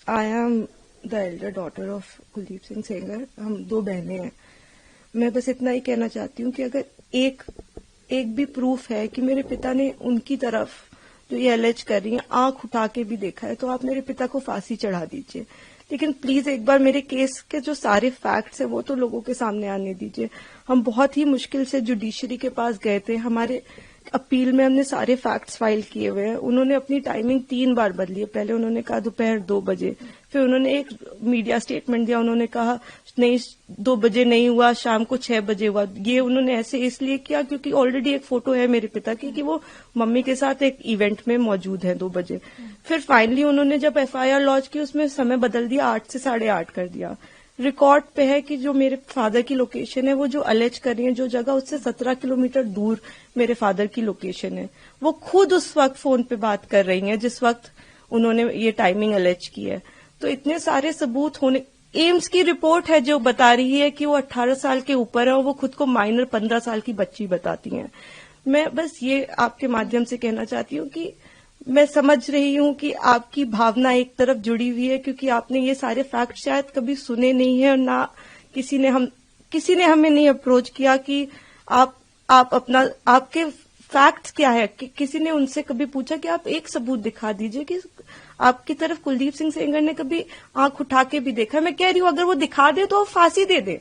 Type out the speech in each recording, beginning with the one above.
I am the Elder daughter of Kuldeep Singh Sengar. हम 2 बहनें हैं। मैं बस इतना ही कहना चाहती हूँ कि अगर एक भी प्रूफ है कि मेरे पिता ने उनकी तरफ जो ये एलेज कर रही है आंख उठा के भी देखा है, तो आप मेरे पिता को फांसी चढ़ा दीजिए। लेकिन प्लीज एक बार मेरे केस के जो सारे फैक्ट्स है वो तो लोगों के सामने आने दीजिए। हम बहुत ही मुश्किल से जुडिशरी के पास गए थे। हमारे अपील में हमने सारे फैक्ट्स फाइल किए हुए हैं। उन्होंने अपनी टाइमिंग 3 बार बदली है। पहले उन्होंने कहा दोपहर 2 बजे, फिर उन्होंने एक मीडिया स्टेटमेंट दिया, उन्होंने कहा नहीं 2 बजे नहीं हुआ, शाम को 6 बजे हुआ। ये उन्होंने ऐसे इसलिए किया क्योंकि ऑलरेडी एक फोटो है मेरे पिता की कि वो मम्मी के साथ एक इवेंट में मौजूद है 2 बजे। फिर फाइनली उन्होंने जब एफआईआर लॉन्च की उसमें समय बदल दिया, 8 से 8:30 कर दिया। रिकॉर्ड पे है कि जो मेरे फादर की लोकेशन है, वो जो अलेज कर रही है जो जगह, उससे 17 किलोमीटर दूर मेरे फादर की लोकेशन है। वो खुद उस वक्त फोन पे बात कर रही हैं जिस वक्त उन्होंने ये टाइमिंग अलेज की है। तो इतने सारे सबूत होने, एम्स की रिपोर्ट है जो बता रही है कि वो 18 साल के ऊपर है और वो खुद को माइनर 15 साल की बच्ची बताती हैं। मैं बस ये आपके माध्यम से कहना चाहती हूँ कि मैं समझ रही हूँ कि आपकी भावना एक तरफ जुड़ी हुई है क्योंकि आपने ये सारे फैक्ट शायद कभी सुने नहीं है और ना किसी ने हमें नहीं अप्रोच किया कि आप अपना आपके फैक्ट्स क्या है। किसी ने उनसे कभी पूछा कि आप एक सबूत दिखा दीजिए कि आपकी तरफ कुलदीप सिंह सेंगर ने कभी आंख उठा के भी देखा। मैं कह रही हूँ अगर वो दिखा दे तो फांसी दे दे,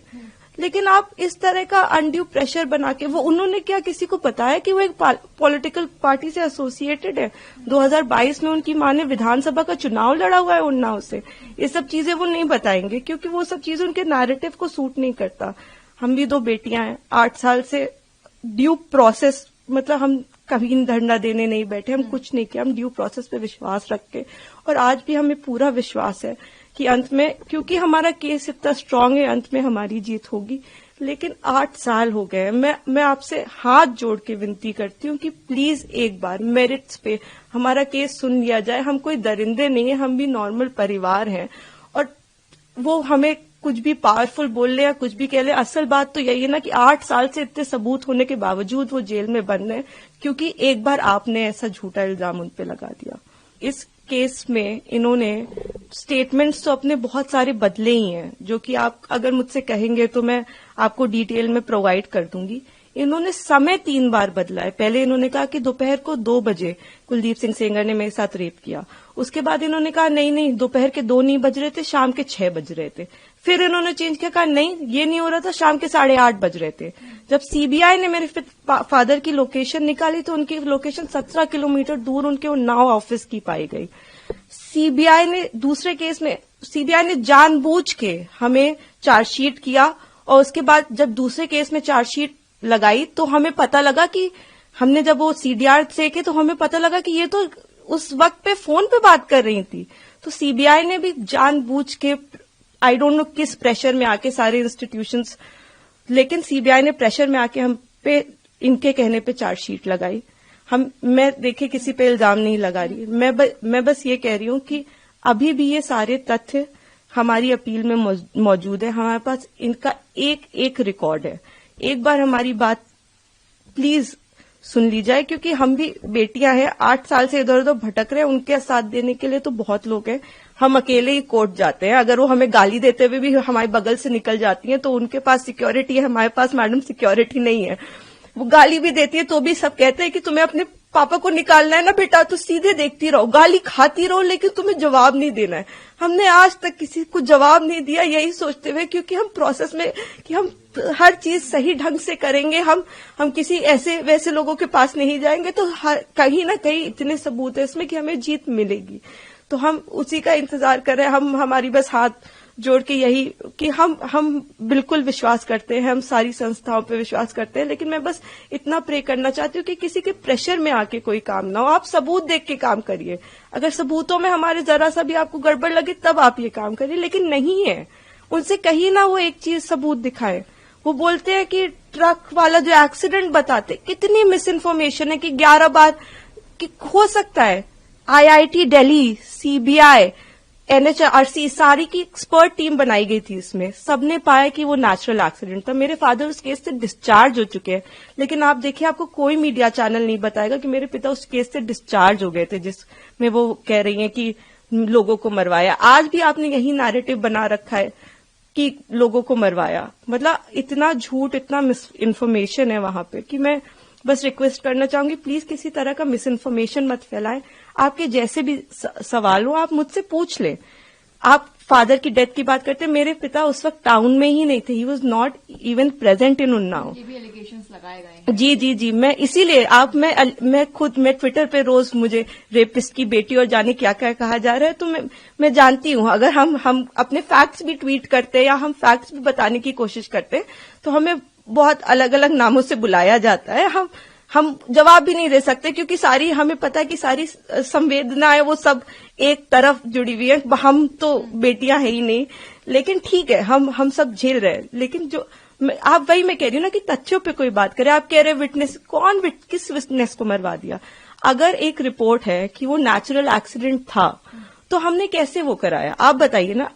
लेकिन आप इस तरह का अनड्यू प्रेशर बना के, वो उन्होंने क्या किसी को बताया कि वो एक पॉलिटिकल पार्टी से एसोसिएटेड है। 2022 में उनकी मां ने विधानसभा का चुनाव लड़ा हुआ है उन्नाव से। ये सब चीजें वो नहीं बताएंगे क्योंकि वो सब चीजें उनके नैरेटिव को सूट नहीं करता। हम भी 2 बेटियां हैं, 8 साल से ड्यू प्रोसेस, मतलब हम कभी धरना देने नहीं बैठे, हम कुछ नहीं किया, हम ड्यू प्रोसेस पे विश्वास रख के, और आज भी हमें पूरा विश्वास है कि अंत में, क्योंकि हमारा केस इतना स्ट्रांग है, अंत में हमारी जीत होगी। लेकिन 8 साल हो गए। मैं आपसे हाथ जोड़ के विनती करती हूँ कि प्लीज एक बार मेरिट्स पे हमारा केस सुन लिया जाए। हम कोई दरिंदे नहीं है, हम भी नॉर्मल परिवार हैं, और वो हमें कुछ भी पावरफुल बोल ले या कुछ भी कह ले, असल बात तो यही है ना कि 8 साल से इतने सबूत होने के बावजूद वो जेल में बंद है क्योंकि एक बार आपने ऐसा झूठा इल्जाम उन पे लगा दिया। इस केस में इन्होंने स्टेटमेंट्स तो अपने बहुत सारे बदले ही हैं, जो कि आप अगर मुझसे कहेंगे तो मैं आपको डिटेल में प्रोवाइड कर दूंगी। इन्होंने समय 3 बार बदला है। पहले इन्होंने कहा कि दोपहर को 2 बजे कुलदीप सिंह सेंगर ने मेरे साथ रेप किया। उसके बाद इन्होंने कहा नहीं दोपहर के 2 नहीं बज रहे थे, शाम के 6 बज रहे थे। फिर इन्होंने चेंज किया, कहा नहीं ये नहीं हो रहा था, शाम के 8:30 बज रहे थे। जब सीबीआई ने मेरे फादर की लोकेशन निकाली तो उनकी लोकेशन 17 किलोमीटर दूर उनके उन्नाव ऑफिस की पाई गई। सीबीआई ने दूसरे केस में जानबूझ के हमें चार्जशीट किया, और उसके बाद जब दूसरे केस में चार्जशीट लगाई तो हमें पता लगा कि हमने जब वो सीडीआर देखे तो हमें पता लगा कि ये तो उस वक्त पे फोन पे बात कर रही थी। तो सीबीआई ने भी जानबूझ के, आई डोंट नो किस प्रेशर में आके, सारे इंस्टीट्यूशंस, लेकिन सीबीआई ने प्रेशर में आके हम पे इनके कहने पे चार्जशीट लगाई। मैं देखिए किसी पे इल्जाम नहीं लगा रही, मैं बस ये कह रही हूं कि अभी भी ये सारे तथ्य हमारी अपील में मौजूद है। हमारे पास इनका एक रिकॉर्ड है। एक बार हमारी बात प्लीज सुन ली जाए, क्योंकि हम भी बेटियां हैं, 8 साल से इधर उधर भटक रहे हैं। उनके साथ देने के लिए तो बहुत लोग हैं। हम अकेले ही कोर्ट जाते हैं। अगर वो हमें गाली देते हुए भी हमारे बगल से निकल जाती हैं तो उनके पास सिक्योरिटी है, हमारे पास मैडम सिक्योरिटी नहीं है। वो गाली भी देती है तो भी सब कहते हैं कि तुम्हें अपने पापा को निकालना है ना बेटा, तो सीधे देखती रहो, गाली खाती रहो, लेकिन तुम्हें जवाब नहीं देना है। हमने आज तक किसी को जवाब नहीं दिया, यही सोचते हुए, क्योंकि हम प्रोसेस में कि हम हर चीज सही ढंग से करेंगे। हम किसी ऐसे वैसे लोगों के पास नहीं जाएंगे, तो कहीं ना कहीं इतने सबूत है इसमें कि हमें जीत मिलेगी। तो हम उसी का इंतजार कर रहे हैं। हमारी बस हाथ जोड़ के यही कि हम बिल्कुल विश्वास करते हैं, हम सारी संस्थाओं पे विश्वास करते हैं, लेकिन मैं बस इतना प्रे करना चाहती हूँ कि किसी के प्रेशर में आके कोई काम ना हो। आप सबूत देख के काम करिए। अगर सबूतों में हमारे जरा सा भी आपको गड़बड़ लगे तब आप ये काम करिए, लेकिन नहीं है। उनसे कहीं ना वो एक चीज सबूत दिखाए। वो बोलते हैं कि ट्रक वाला जो एक्सीडेंट बताते, कितनी मिस इन्फॉर्मेशन है कि 11 बार कि हो सकता है। IIT दिल्ली, सीबीआई, NHRC, सारी की एक्सपर्ट टीम बनाई गई थी। इसमें सबने पाया कि वो नेचुरल एक्सीडेंट था। मेरे फादर उस केस से डिस्चार्ज हो चुके हैं, लेकिन आप देखिए आपको कोई मीडिया चैनल नहीं बताएगा कि मेरे पिता उस केस से डिस्चार्ज हो गए थे, जिसमें वो कह रही हैं कि लोगों को मरवाया। आज भी आपने यही नैरेटिव बना रखा है कि लोगों को मरवाया। मतलब इतना झूठ, इतना मिस इन्फॉर्मेशन है वहां पे कि मैं बस रिक्वेस्ट करना चाहूंगी, प्लीज किसी तरह का मिस इन्फॉर्मेशन मत फैलाएं। आपके जैसे भी सवाल हो आप मुझसे पूछ लें। आप फादर की डेथ की बात करते हैं, मेरे पिता उस वक्त टाउन में ही नहीं थे, he was not even present in Unnao. ये भी एलिगेशंस लगाए गए हैं। जी, मैं इसीलिए मैं ट्विटर पे रोज मुझे रेपिस्ट की बेटी और जाने क्या क्या कहा जा रहा है, तो मैं जानती हूं अगर हम अपने फैक्ट्स भी ट्वीट करते या हम फैक्ट्स भी बताने की कोशिश करते तो हमें बहुत अलग अलग नामों से बुलाया जाता है। हम जवाब भी नहीं दे सकते क्योंकि सारी हमें पता है कि सारी संवेदनाएं वो सब एक तरफ जुड़ी हुई है। हम तो बेटियां है ही नहीं, लेकिन ठीक है हम सब झेल रहे हैं। लेकिन जो आप वही मैं कह रही हूँ ना कि तथ्यों पे कोई बात करे। आप कह रहे विटनेस, किस विटनेस को मरवा दिया? अगर एक रिपोर्ट है कि वो नेचुरल एक्सीडेंट था तो हमने कैसे वो कराया? आप बताइए ना।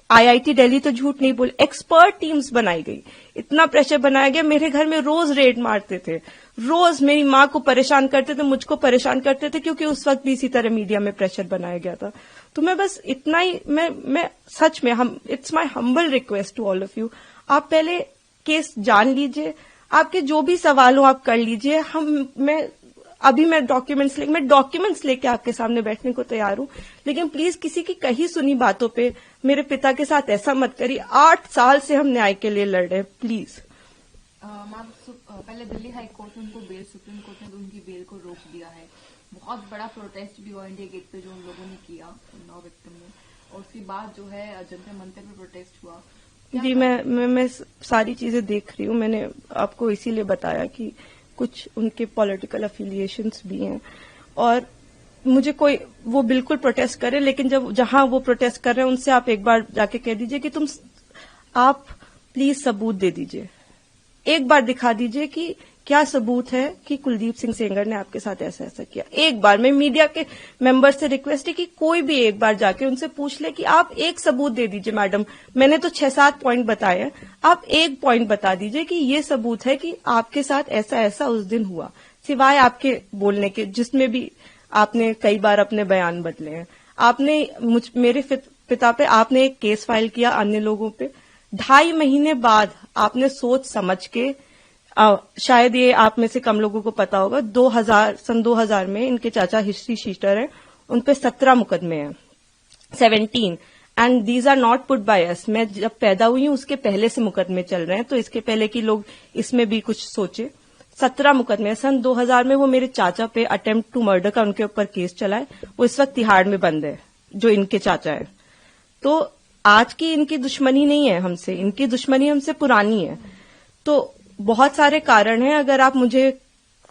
आईआईटी दिल्ली तो झूठ नहीं बोले, एक्सपर्ट टीम्स बनाई गई, इतना प्रेशर बनाया गया। मेरे घर में रोज रेड मारते थे, रोज मेरी माँ को परेशान करते थे, मुझको परेशान करते थे, क्योंकि उस वक्त भी इसी तरह मीडिया में प्रेशर बनाया गया था। तो मैं बस इतना ही मैं सच में it's my humble request to all of you, आप पहले केस जान लीजिए, आपके जो भी सवाल हो आप कर लीजिए। मैं डॉक्यूमेंट्स लेके आपके सामने बैठने को तैयार हूं, लेकिन प्लीज किसी की कही सुनी बातों पे मेरे पिता के साथ ऐसा मत करिए। 8 साल से हम न्याय के लिए लड़ रहे हैं, प्लीज। पहले दिल्ली हाई कोर्ट में उनको बेल, सुप्रीम कोर्ट ने उनकी बेल को रोक दिया है। बहुत बड़ा प्रोटेस्ट भी हुआ इंडिया गेट पे जो उन लोगों ने किया 9 विक्टिम ने, और उसके बाद जो है जंतर मंतर पे प्रोटेस्ट हुआ। जी, मैं सारी चीजें देख रही हूँ। मैंने आपको इसीलिए बताया कि कुछ उनके पॉलिटिकल अफिलिएशंस भी हैं, और मुझे कोई वो बिल्कुल प्रोटेस्ट करे, लेकिन जहां वो प्रोटेस्ट कर रहे हैं उनसे आप एक बार जाके कह दीजिए कि आप प्लीज सबूत दे दीजिए, एक बार दिखा दीजिए कि क्या सबूत है कि कुलदीप सिंह सेंगर ने आपके साथ ऐसा ऐसा किया। एक बार मैं मीडिया के मेंबर से रिक्वेस्ट है कि कोई भी एक बार जाके उनसे पूछ ले कि आप एक सबूत दे दीजिए। मैडम, मैंने तो 6-7 पॉइंट बताए हैं, आप एक पॉइंट बता दीजिए कि ये सबूत है कि आपके साथ ऐसा ऐसा उस दिन हुआ, सिवाय आपके बोलने के, जिसमें भी आपने कई बार अपने बयान बदले हैं। आपने मेरे पिता पे आपने एक केस फाइल किया, अन्य लोगों पे 2.5 महीने बाद आपने सोच समझ के, शायद ये आप में से कम लोगों को पता होगा, 2000 में इनके चाचा हिस्ट्री शीटर हैं, उन पे 17 मुकदमे हैं, 17, and these are not put by us. मैं जब पैदा हुई हूं उसके पहले से मुकदमे चल रहे हैं, तो इसके पहले कि लोग इसमें भी कुछ सोचे। 17 मुकदमे सन 2000 में वो मेरे चाचा पे अटेम्प्ट टू मर्डर का उनके ऊपर केस चला है, वो इस वक्त तिहाड़ में बंद है, जो इनके चाचा है। तो आज की इनकी दुश्मनी नहीं है हमसे, इनकी दुश्मनी हमसे पुरानी है। तो बहुत सारे कारण हैं। अगर आप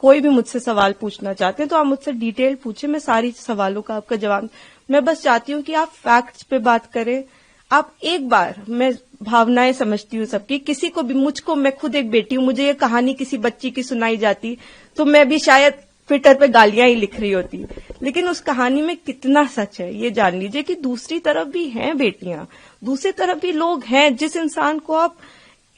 कोई भी मुझसे सवाल पूछना चाहते हैं तो आप मुझसे डिटेल पूछे, मैं सारी सवालों का आपका जवाब। मैं बस चाहती हूँ कि आप फैक्ट्स पे बात करें। आप एक बार, मैं भावनाएं समझती हूँ सबकी, किसी को भी, मैं खुद एक बेटी हूँ, मुझे ये कहानी किसी बच्ची की सुनाई जाती तो मैं भी शायद ट्विटर पे गालियां ही लिख रही होती, लेकिन उस कहानी में कितना सच है ये जान लीजिए कि दूसरी तरफ भी हैं बेटियां, दूसरी तरफ भी लोग हैं। जिस इंसान को आप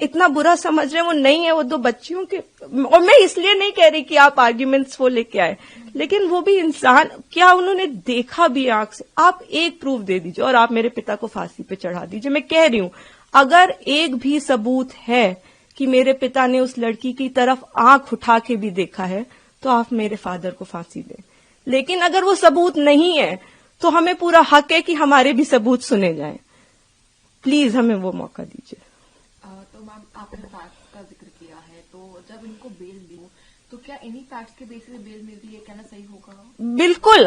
इतना बुरा समझ रहे हैं वो नहीं है, वो 2 बच्चियों के, और मैं इसलिए नहीं कह रही कि आप आर्ग्यूमेंट्स वो लेके आए, लेकिन वो भी इंसान, क्या उन्होंने देखा भी आंख से? आप एक प्रूफ दे दीजिए और आप मेरे पिता को फांसी पे चढ़ा दीजिए। मैं कह रही हूं, अगर एक भी सबूत है कि मेरे पिता ने उस लड़की की तरफ आंख उठा के भी देखा है तो आप मेरे फादर को फांसी दें। लेकिन अगर वो सबूत नहीं है तो हमें पूरा हक है कि हमारे भी सबूत सुने जाएं। प्लीज हमें वो मौका दीजिए। तो मैम, आपने फैक्ट्स का जिक्र किया है, तो जब इनको बेल दी तो क्या इन्हीं फैक्ट्स के बेसिस पे बेल मिल रही है, कहना सही होगा? बिल्कुल।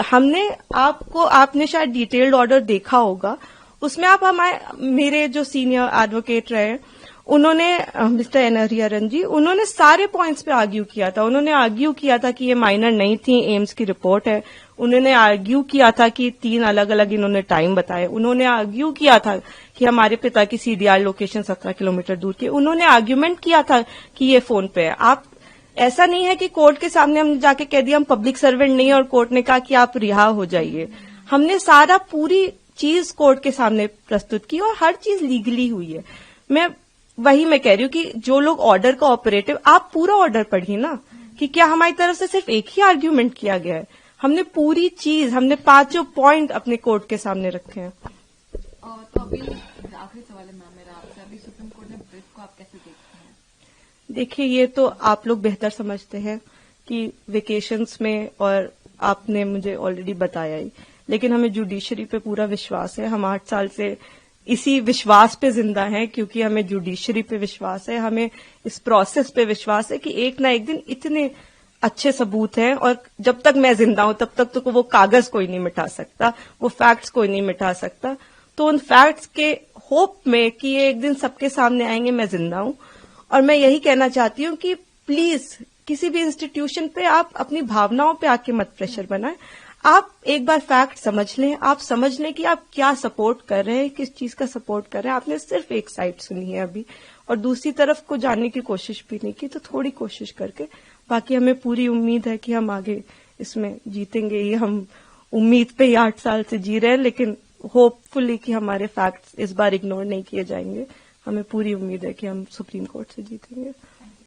आपने शायद डिटेल्ड ऑर्डर देखा होगा, उसमें आप मेरे जो सीनियर एडवोकेट रहे, उन्होंने, मिस्टर एन हरिहरन जी, उन्होंने सारे पॉइंट्स पे आर्ग्यू किया था। उन्होंने आर्ग्यू किया था कि ये माइनर नहीं थी, एम्स की रिपोर्ट है। उन्होंने आर्ग्यू किया था कि 3 अलग अलग इन्होंने टाइम बताए। उन्होंने आर्ग्यू किया था कि हमारे पिता की सीडीआर लोकेशन 17 किलोमीटर दूर की। उन्होंने आर्ग्यूमेंट किया था कि ये फोन पे है। आप, ऐसा नहीं है कि कोर्ट के सामने हम जाके कह दिया हम पब्लिक सर्वेंट नहीं है और कोर्ट ने कहा कि आप रिहा हो जाइए। हमने सारा पूरी चीज कोर्ट के सामने प्रस्तुत की और हर चीज लीगली हुई है। मैं कह रही हूँ कि जो लोग ऑर्डर का ऑपरेटिव, आप पूरा ऑर्डर पढ़िए ना कि क्या हमारी तरफ से सिर्फ एक ही आर्ग्यूमेंट किया गया है। हमने पूरी चीज, हमने 5 पॉइंट अपने कोर्ट के सामने रखे हैं। तो अभी आखिरी सवाल है मैम मेरा आपसे, अभी सुप्रीम कोर्ट ने ब्रीफ को आप कैसे देखते हैं? देखिए, ये तो आप लोग बेहतर समझते हैं कि वेकेशंस में, और आपने मुझे ऑलरेडी बताया ही, लेकिन हमें जुडिशरी पे पूरा विश्वास है। हम 8 साल से इसी विश्वास पे जिंदा हैं, क्योंकि हमें जुडिशरी पे विश्वास है, हमें इस प्रोसेस पे विश्वास है कि एक ना एक दिन इतने अच्छे सबूत हैं, और जब तक मैं जिंदा हूं तब तक तो वो कागज कोई नहीं मिटा सकता, वो फैक्ट्स कोई नहीं मिटा सकता। तो उन फैक्ट्स के होप में कि ये एक दिन सबके सामने आएंगे, मैं जिंदा हूं। और मैं यही कहना चाहती हूं कि प्लीज किसी भी इंस्टीट्यूशन पे आप अपनी भावनाओं पे आके मत प्रेशर बनाएं। आप एक बार फैक्ट समझ लें, आप समझ लें कि आप क्या सपोर्ट कर रहे हैं, किस चीज का सपोर्ट कर रहे हैं। आपने सिर्फ एक साइड सुनी है अभी, और दूसरी तरफ को जानने की कोशिश भी नहीं की, तो थोड़ी कोशिश करके, बाकी हमें पूरी उम्मीद है कि हम आगे इसमें जीतेंगे। ये हम उम्मीद पे ही 8 साल से जी रहे हैं, लेकिन होपफुली कि हमारे फैक्ट्स इस बार इग्नोर नहीं किए जाएंगे। हमें पूरी उम्मीद है कि हम सुप्रीम कोर्ट से जीतेंगे।